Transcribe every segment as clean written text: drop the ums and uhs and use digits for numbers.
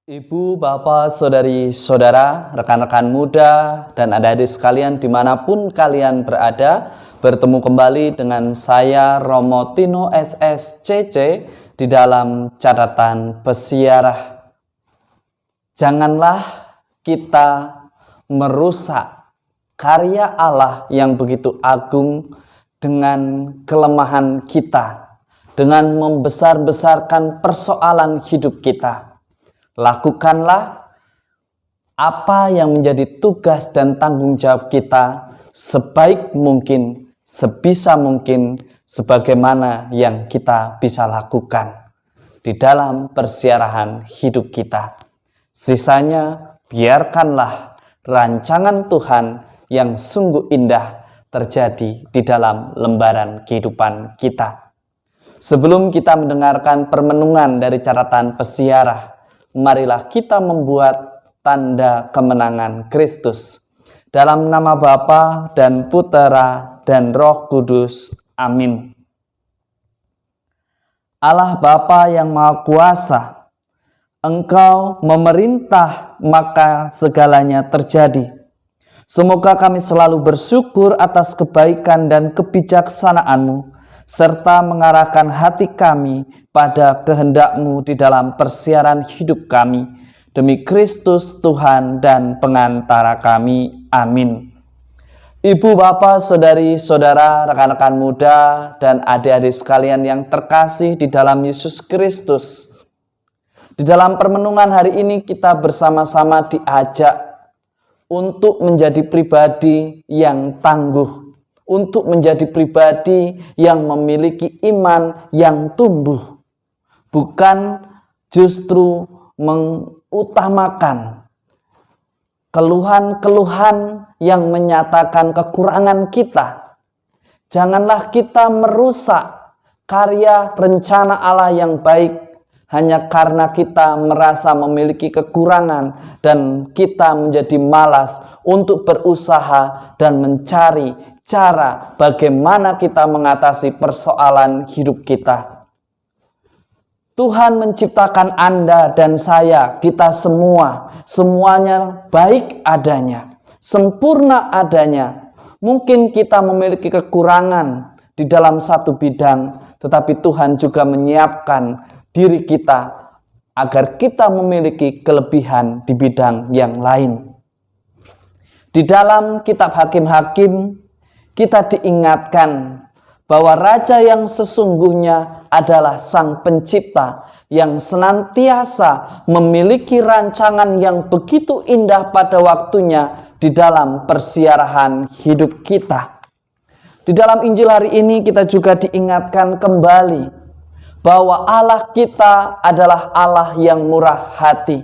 Ibu, bapak, saudari, saudara, rekan-rekan muda, dan adik-adik sekalian dimanapun kalian berada, bertemu kembali dengan saya Romo Tino SSCC di dalam catatan pesiarah. Janganlah kita merusak karya Allah yang begitu agung dengan kelemahan kita, dengan membesar-besarkan persoalan hidup kita. Lakukanlah apa yang menjadi tugas dan tanggung jawab kita sebaik mungkin, sebisa mungkin, sebagaimana yang kita bisa lakukan di dalam persiarahan hidup kita. Sisanya biarkanlah rancangan Tuhan yang sungguh indah terjadi di dalam lembaran kehidupan kita. Sebelum kita mendengarkan permenungan dari catatan pesiarah, marilah kita membuat tanda kemenangan Kristus. Dalam nama Bapa dan Putera dan Roh Kudus. Amin. Allah Bapa yang Maha Kuasa, Engkau memerintah maka segalanya terjadi. Semoga kami selalu bersyukur atas kebaikan dan kebijaksanaan-Mu, serta mengarahkan hati kami pada kehendak-Mu di dalam persiaran hidup kami. Demi Kristus Tuhan dan pengantara kami. Amin. Ibu, bapak, saudari, saudara, rekan-rekan muda, dan adik-adik sekalian yang terkasih di dalam Yesus Kristus. Di dalam permenungan hari ini kita bersama-sama diajak untuk menjadi pribadi yang tangguh, untuk menjadi pribadi yang memiliki iman yang tumbuh, bukan justru mengutamakan keluhan-keluhan yang menyatakan kekurangan kita. Janganlah kita merusak karya rencana Allah yang baik hanya karena kita merasa memiliki kekurangan dan kita menjadi malas untuk berusaha dan mencari cara bagaimana kita mengatasi persoalan hidup kita. Tuhan menciptakan Anda dan saya, kita semuanya baik adanya, sempurna adanya. Mungkin kita memiliki kekurangan di dalam satu bidang, tetapi Tuhan juga menyiapkan diri kita agar kita memiliki kelebihan di bidang yang lain. Di dalam kitab Hakim-Hakim, kita diingatkan bahwa Raja yang sesungguhnya adalah Sang Pencipta yang senantiasa memiliki rancangan yang begitu indah pada waktunya di dalam persiarahan hidup kita. Di dalam Injil hari ini kita juga diingatkan kembali bahwa Allah kita adalah Allah yang murah hati.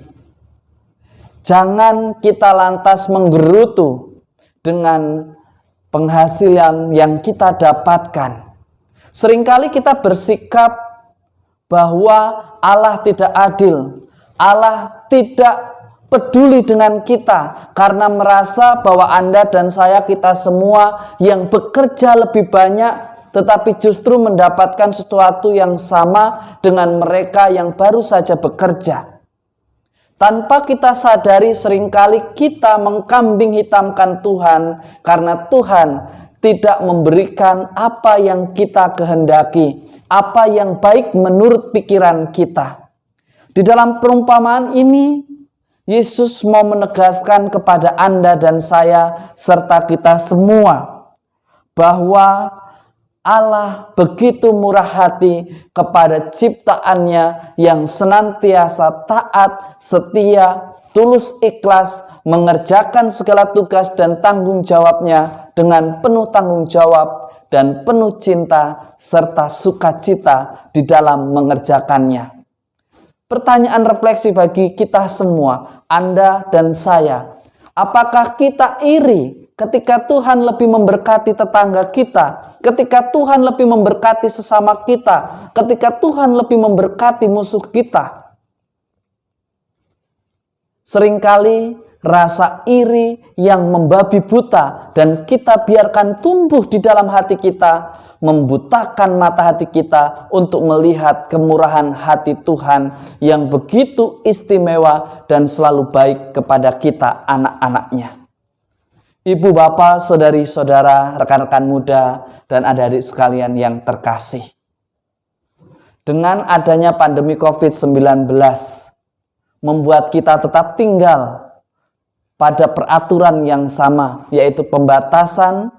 Jangan kita lantas menggerutu dengan penghasilan yang kita dapatkan. Seringkali kita bersikap bahwa Allah tidak adil, Allah tidak peduli dengan kita karena merasa bahwa Anda dan saya, kita semua yang bekerja lebih banyak tetapi justru mendapatkan sesuatu yang sama dengan mereka yang baru saja bekerja. Tanpa kita sadari seringkali kita mengkambing hitamkan Tuhan karena Tuhan tidak memberikan apa yang kita kehendaki, apa yang baik menurut pikiran kita. Di dalam perumpamaan ini, Yesus mau menegaskan kepada Anda dan saya serta kita semua bahwa Allah begitu murah hati kepada ciptaannya yang senantiasa taat, setia, tulus ikhlas, mengerjakan segala tugas dan tanggung jawabnya dengan penuh tanggung jawab dan penuh cinta serta sukacita di dalam mengerjakannya. Pertanyaan refleksi bagi kita semua, Anda dan saya, apakah kita iri ketika Tuhan lebih memberkati tetangga kita, ketika Tuhan lebih memberkati sesama kita, ketika Tuhan lebih memberkati musuh kita? Seringkali rasa iri yang membabi buta dan kita biarkan tumbuh di dalam hati kita membutakan mata hati kita untuk melihat kemurahan hati Tuhan yang begitu istimewa dan selalu baik kepada kita, anak-anaknya. Ibu, bapak, saudari-saudara, rekan-rekan muda, dan adik-adik sekalian yang terkasih. Dengan adanya pandemi COVID-19, membuat kita tetap tinggal pada peraturan yang sama, yaitu pembatasan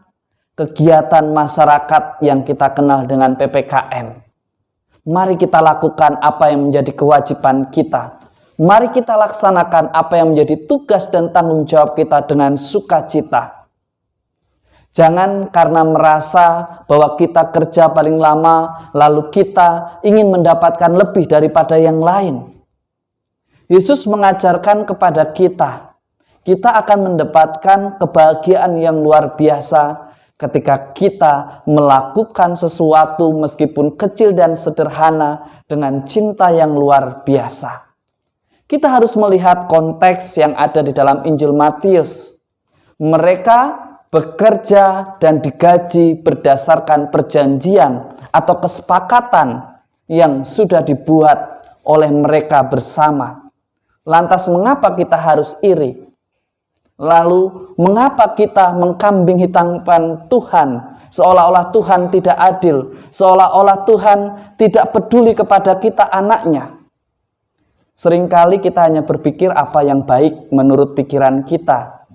kegiatan masyarakat yang kita kenal dengan PPKM. Mari kita lakukan apa yang menjadi kewajiban kita. Mari kita laksanakan apa yang menjadi tugas dan tanggung jawab kita dengan sukacita. Jangan karena merasa bahwa kita kerja paling lama, lalu kita ingin mendapatkan lebih daripada yang lain. Yesus mengajarkan kepada kita akan mendapatkan kebahagiaan yang luar biasa ketika kita melakukan sesuatu meskipun kecil dan sederhana dengan cinta yang luar biasa. Kita harus melihat konteks yang ada di dalam Injil Matius. Mereka bekerja dan digaji berdasarkan perjanjian atau kesepakatan yang sudah dibuat oleh mereka bersama. Lantas mengapa kita harus iri? Lalu mengapa kita mengkambing hitamkan Tuhan, seolah-olah Tuhan tidak adil, seolah-olah Tuhan tidak peduli kepada kita, anaknya? Seringkali kita hanya berpikir apa yang baik menurut pikiran kita.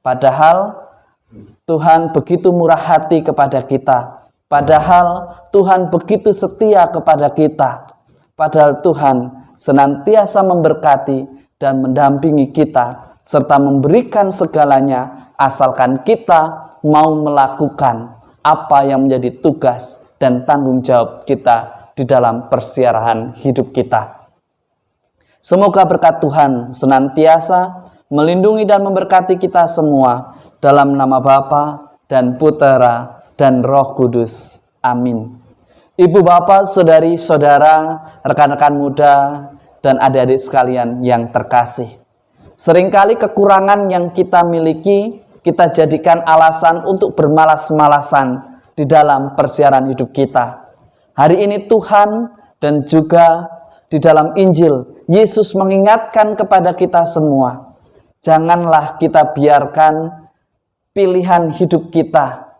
Padahal Tuhan begitu murah hati kepada kita. Padahal Tuhan begitu setia kepada kita. Padahal Tuhan senantiasa memberkati dan mendampingi kita, serta memberikan segalanya asalkan kita mau melakukan apa yang menjadi tugas dan tanggung jawab kita di dalam persiaran hidup kita. Semoga berkat Tuhan senantiasa melindungi dan memberkati kita semua dalam nama Bapa dan Putera dan Roh Kudus. Amin. Ibu, bapak, saudari-saudara, rekan-rekan muda, dan adik-adik sekalian yang terkasih. Seringkali kekurangan yang kita miliki, kita jadikan alasan untuk bermalas-malasan di dalam persiaran hidup kita. Hari ini Tuhan dan juga di dalam Injil, Yesus mengingatkan kepada kita semua, janganlah kita biarkan pilihan hidup kita,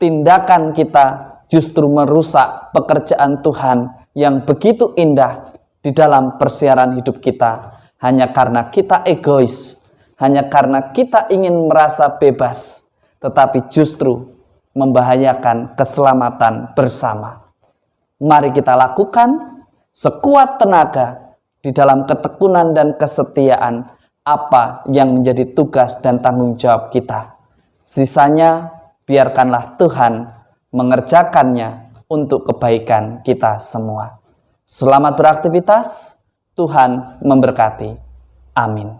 tindakan kita justru merusak pekerjaan Tuhan yang begitu indah di dalam persiaran hidup kita. Hanya karena kita egois, hanya karena kita ingin merasa bebas, tetapi justru membahayakan keselamatan bersama. Mari kita lakukan sekuat tenaga di dalam ketekunan dan kesetiaan apa yang menjadi tugas dan tanggung jawab kita. Sisanya biarkanlah Tuhan mengerjakannya untuk kebaikan kita semua. Selamat beraktivitas. Tuhan memberkati. Amin.